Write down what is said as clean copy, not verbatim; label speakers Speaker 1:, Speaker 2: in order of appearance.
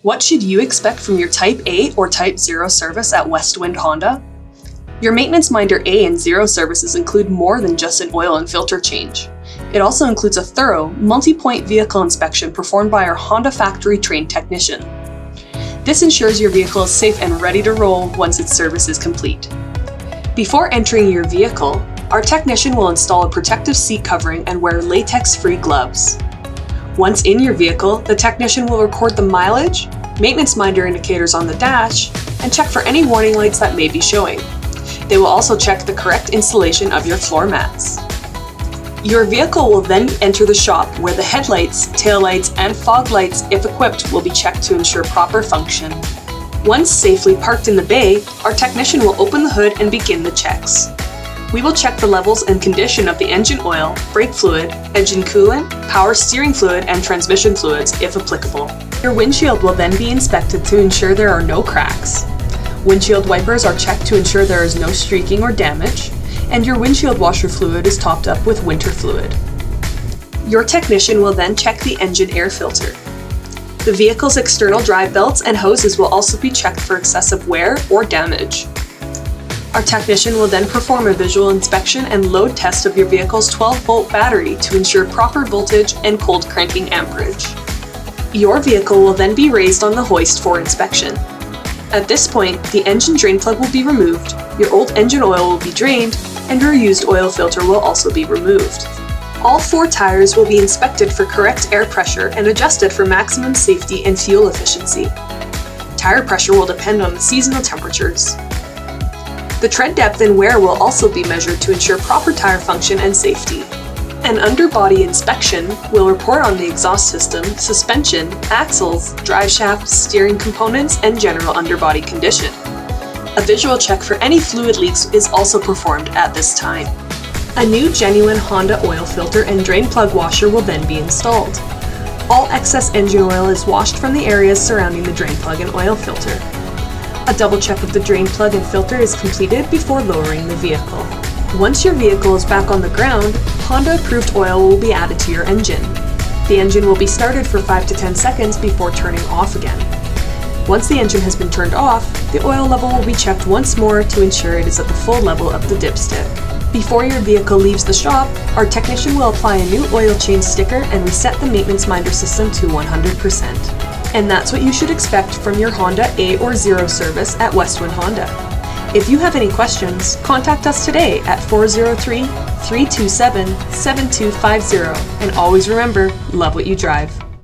Speaker 1: What should you expect from your Type A or Type 0 service at Westwind Honda? Your Maintenance Minder A and 0 services include more than just an oil and filter change. It also includes a thorough, multi-point vehicle inspection performed by our Honda factory-trained technician. This ensures your vehicle is safe and ready to roll once its service is complete. Before entering your vehicle, our technician will install a protective seat covering and wear latex-free gloves. Once in your vehicle, the technician will record the mileage, maintenance minder indicators on the dash, and check for any warning lights that may be showing. They will also check the correct installation of your floor mats. Your vehicle will then enter the shop where the headlights, taillights, and fog lights, if equipped, will be checked to ensure proper function. Once safely parked in the bay, our technician will open the hood and begin the checks. We will check the levels and condition of the engine oil, brake fluid, engine coolant, power steering fluid, and transmission fluids, if applicable. Your windshield will then be inspected to ensure there are no cracks. Windshield wipers are checked to ensure there is no streaking or damage, and your windshield washer fluid is topped up with winter fluid. Your technician will then check the engine air filter. The vehicle's external drive belts and hoses will also be checked for excessive wear or damage. Our technician will then perform a visual inspection and load test of your vehicle's 12-volt battery to ensure proper voltage and cold cranking amperage. Your vehicle will then be raised on the hoist for inspection. At this point, the engine drain plug will be removed, your old engine oil will be drained, and your used oil filter will also be removed. All 4 tires will be inspected for correct air pressure and adjusted for maximum safety and fuel efficiency. Tire pressure will depend on the seasonal temperatures. The tread depth and wear will also be measured to ensure proper tire function and safety. An underbody inspection will report on the exhaust system, suspension, axles, drive shaft, steering components, and general underbody condition. A visual check for any fluid leaks is also performed at this time. A new genuine Honda oil filter and drain plug washer will then be installed. All excess engine oil is washed from the areas surrounding the drain plug and oil filter. A double check of the drain plug and filter is completed before lowering the vehicle. Once your vehicle is back on the ground, Honda-approved oil will be added to your engine. The engine will be started for 5 to 10 seconds before turning off again. Once the engine has been turned off, the oil level will be checked once more to ensure it is at the full level of the dipstick. Before your vehicle leaves the shop, our technician will apply a new oil change sticker and reset the maintenance minder system to 100%. And that's what you should expect from your Honda A or 0 service at Westwind Honda. If you have any questions, contact us today at 403-327-7250. And always remember, love what you drive.